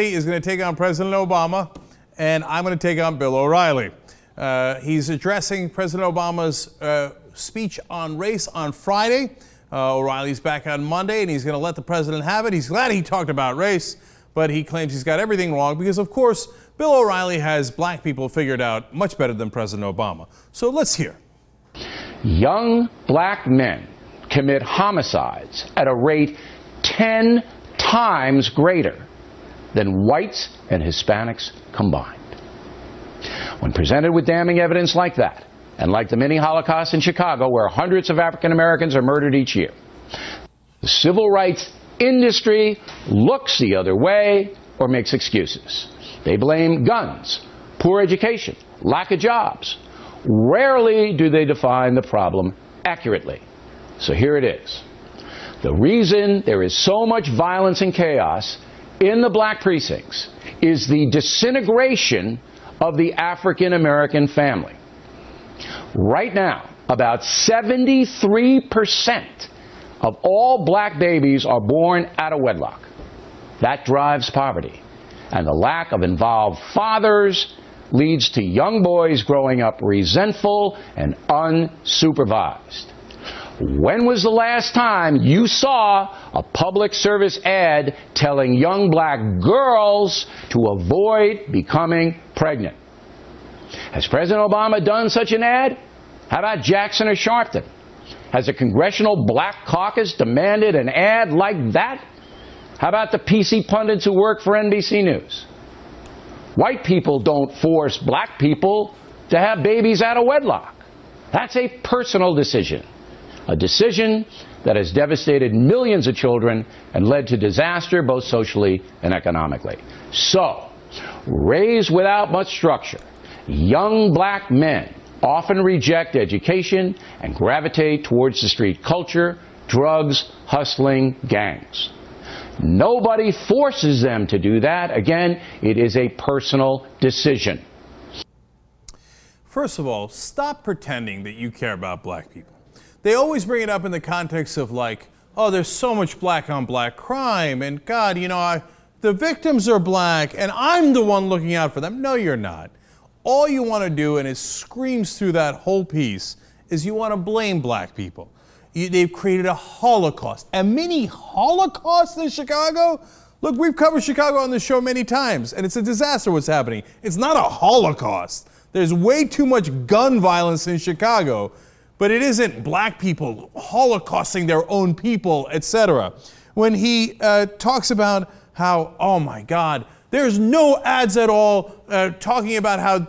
O'Reilly is going to take on President Obama, and I'm going to take on Bill O'Reilly. He's addressing President Obama's speech on race on Friday. O'Reilly's back on Monday, and he's going to let the president have it. He's glad he talked about race, but he claims he's got everything wrong because, of course, Bill O'Reilly has black people figured out much better than President Obama. So let's hear. Young black men commit homicides at a rate 10 times greater than whites and Hispanics combined. When presented with damning evidence like that, and like the mini Holocaust in Chicago, where hundreds of African Americans are murdered each year, the civil rights industry looks the other way or makes excuses. They blame guns, poor education, lack of jobs. Rarely do they define the problem accurately. So here it is. The reason there is so much violence and chaos in the black precincts is the disintegration of the African American family. Right now, about 73% of all black babies are born out of wedlock. That drives poverty. And the lack of involved fathers leads to young boys growing up resentful and unsupervised. When was the last time you saw a public service ad telling young black girls to avoid becoming pregnant? Has President Obama done such an ad? How about Jackson or Sharpton? Has a congressional black caucus demanded an ad like that? How about the PC pundits who work for NBC News? White people don't force black people to have babies out of wedlock. That's a personal decision. A decision that has devastated millions of children and led to disaster both socially and economically. So, raised without much structure, young black men often reject education and gravitate towards the street culture, drugs, hustling, gangs. Nobody forces them to do that. Again, it is a personal decision. First of all, stop pretending that you care about black people. They always bring it up in the context of like, oh, there's so much black on black crime, and God, you know, the victims are black, and I'm the one looking out for them. No, you're not. All you want to do, and it screams through that whole piece, is you want to blame black people. They've created a Holocaust, a mini Holocaust in Chicago. Look, we've covered Chicago on this show many times, and it's a disaster what's happening. It's not a Holocaust. There's way too much gun violence in Chicago. But it isn't black people holocausting their own people, etc. When he talks about how, oh my God, there's no ads at all talking about how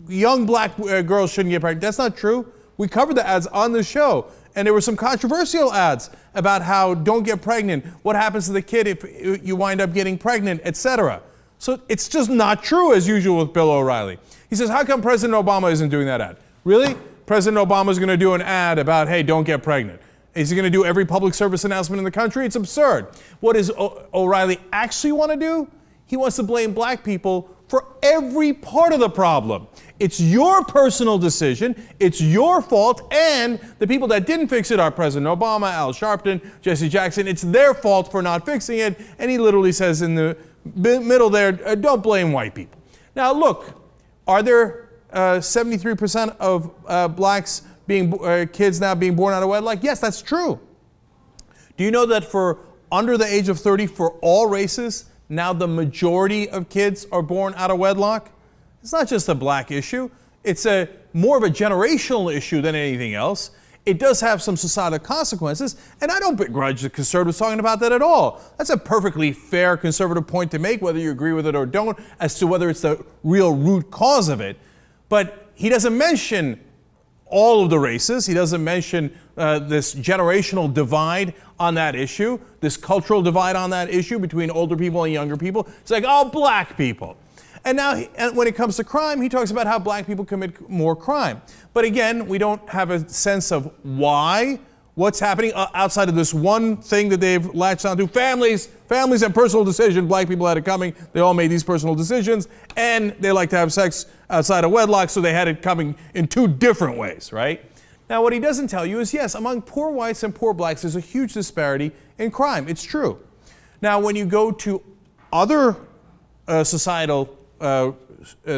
young black girls shouldn't get pregnant. That's not true. We covered the ads on the show. And there were some controversial ads about how don't get pregnant, what happens to the kid if you wind up getting pregnant, etc. So it's just not true as usual with Bill O'Reilly. He says, how come President Obama isn't doing that ad? Really? President Obama is going to do an ad about, hey, don't get pregnant. Is he going to do every public service announcement in the country? It's absurd. What does O'Reilly actually want to do? He wants to blame black people for every part of the problem. It's your personal decision. It's your fault. And the people that didn't fix it are President Obama, Al Sharpton, Jesse Jackson. It's their fault for not fixing it. And he literally says in the middle there, don't blame white people. Now, look, are there 73% of blacks kids now being born out of wedlock? Yes, that's true. Do you know that for under the age of 30, for all races, now the majority of kids are born out of wedlock? It's not just a black issue. It's more of a generational issue than anything else. It does have some societal consequences, and I don't begrudge the conservatives talking about that at all. That's a perfectly fair conservative point to make, whether you agree with it or don't, as to whether it's the real root cause of it. But he doesn't mention all of the races. He doesn't mention this generational divide on that issue, this cultural divide on that issue between older people and younger people. It's like, oh, black people. And now, when it comes to crime, he talks about how black people commit more crime. But again, we don't have a sense of why, what's happening outside of this one thing that they've latched onto. Families and personal decision. Black people had it coming. They all made these personal decisions. And they like to have sex outside of wedlock, so they had it coming in two different ways, right? Now, what he doesn't tell you is, yes, among poor whites and poor blacks, there's a huge disparity in crime. It's true. Now, when you go to other societal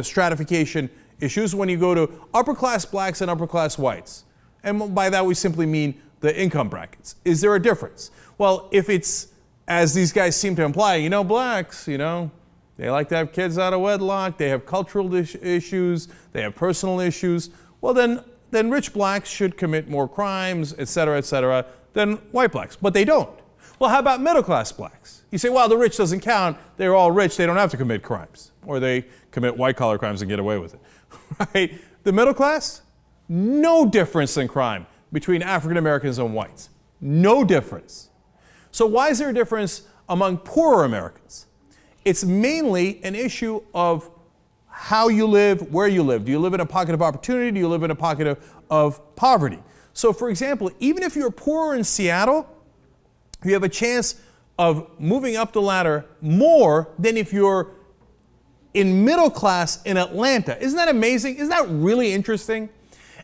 stratification issues when you go to upper class blacks and upper class whites. And by that we simply mean the income brackets. Is there a difference? Well, if it's, as these guys seem to imply, blacks, they like to have kids out of wedlock, they have cultural issues, they have personal issues, well then rich blacks should commit more crimes, et cetera, than white blacks. But they don't. Well, how about middle class blacks? You say, well, the rich doesn't count, they're all rich, they don't have to commit crimes. Or they commit white collar crimes and get away with it. Right? The middle class, no difference in crime between African Americans and whites. No difference. So why is there a difference among poorer Americans? It's mainly an issue of how you live, where you live. Do you live in a pocket of opportunity? Do you live in a pocket of poverty? So for example, even if you're poorer in Seattle, you have a chance of moving up the ladder more than if you're in middle class in Atlanta. Isn't that amazing? Isn't that really interesting?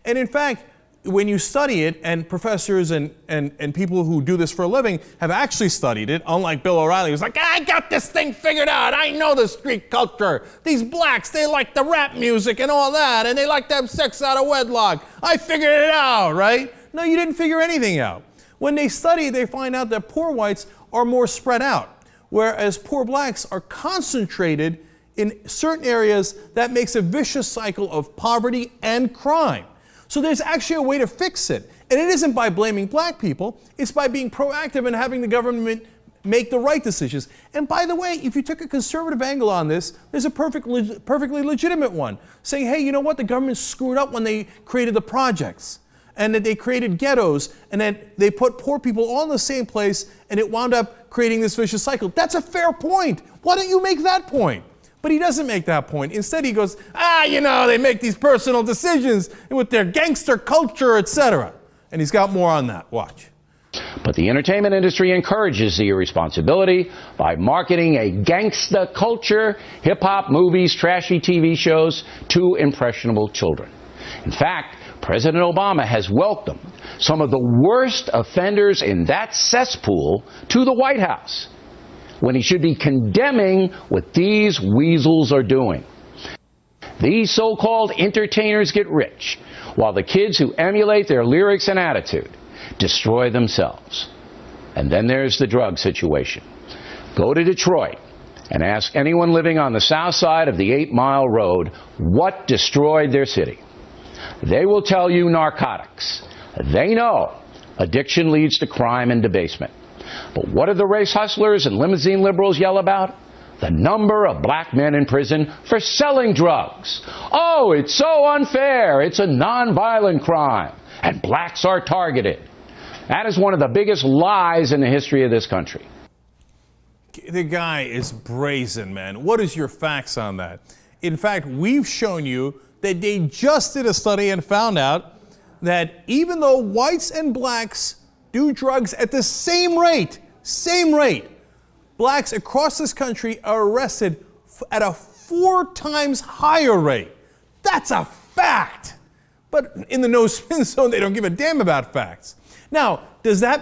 And in fact, when you study it, and professors and people who do this for a living have actually studied it, unlike Bill O'Reilly, who's like, I got this thing figured out. I know the street culture. These blacks, they like the rap music and all that, and they like to have sex out of wedlock. I figured it out, right? No, you didn't figure anything out. When they study, they find out that poor whites are more spread out, whereas poor blacks are concentrated in certain areas. That makes a vicious cycle of poverty and crime. So there's actually a way to fix it. And it isn't by blaming black people, it's by being proactive and having the government make the right decisions. And by the way, if you took a conservative angle on this, there's a perfectly legitimate one, saying, hey, you know what, the government screwed up when they created the projects, and that they created ghettos, and that they put poor people all in the same place, and it wound up creating this vicious cycle. That's a fair point. Why don't you make that point? But he doesn't make that point. Instead, he goes, they make these personal decisions with their gangster culture, etc. And he's got more on that. Watch. But the entertainment industry encourages the irresponsibility by marketing a gangsta culture, hip-hop, movies, trashy TV shows to impressionable children. In fact, President Obama has welcomed some of the worst offenders in that cesspool to the White House, when he should be condemning what these weasels are doing. These so-called entertainers get rich, while the kids who emulate their lyrics and attitude destroy themselves. And then there's the drug situation. Go to Detroit and ask anyone living on the south side of the 8 Mile Road what destroyed their city. They will tell you narcotics. They know addiction leads to crime and debasement. But what do the race hustlers and limousine liberals yell about? The number of black men in prison for selling drugs. Oh, it's so unfair. It's a nonviolent crime, and blacks are targeted. That is one of the biggest lies in the history of this country. The guy is brazen, man. What is your facts on that? In fact, we've shown you that they just did a study and found out that even though whites and blacks do drugs at the same rate, blacks across this country are arrested at a 4 times higher rate. That's a fact. But in the no spin zone, they don't give a damn about facts. Now, does that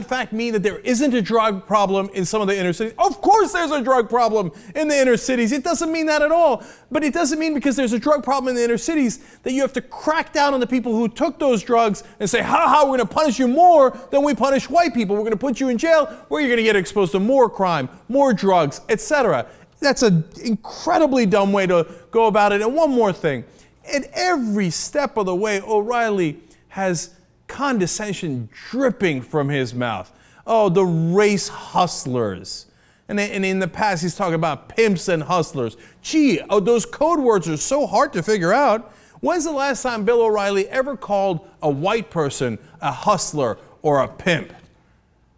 fact mean that there isn't a drug problem in some of the inner cities? Of course there's a drug problem in the inner cities. It doesn't mean that at all. But it doesn't mean because there's a drug problem in the inner cities that you have to crack down on the people who took those drugs and say, we're going to punish you more than we punish white people. We're going to put you in jail where you're going to get exposed to more crime, more drugs, etc. That's an incredibly dumb way to go about it. And one more thing. At every step of the way, O'Reilly has condescension dripping from his mouth. Oh, the race hustlers. And in the past, he's talking about pimps and hustlers. Those code words are so hard to figure out. When's the last time Bill O'Reilly ever called a white person a hustler or a pimp?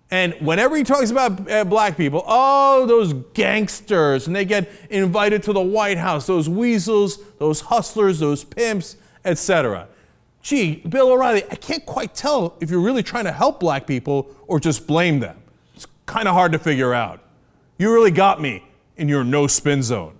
And whenever he talks about black people, those gangsters, and they get invited to the White House, those weasels, those hustlers, those pimps, etc. Bill O'Reilly, I can't quite tell if you're really trying to help black people or just blame them. It's kind of hard to figure out. You really got me in your no spin zone.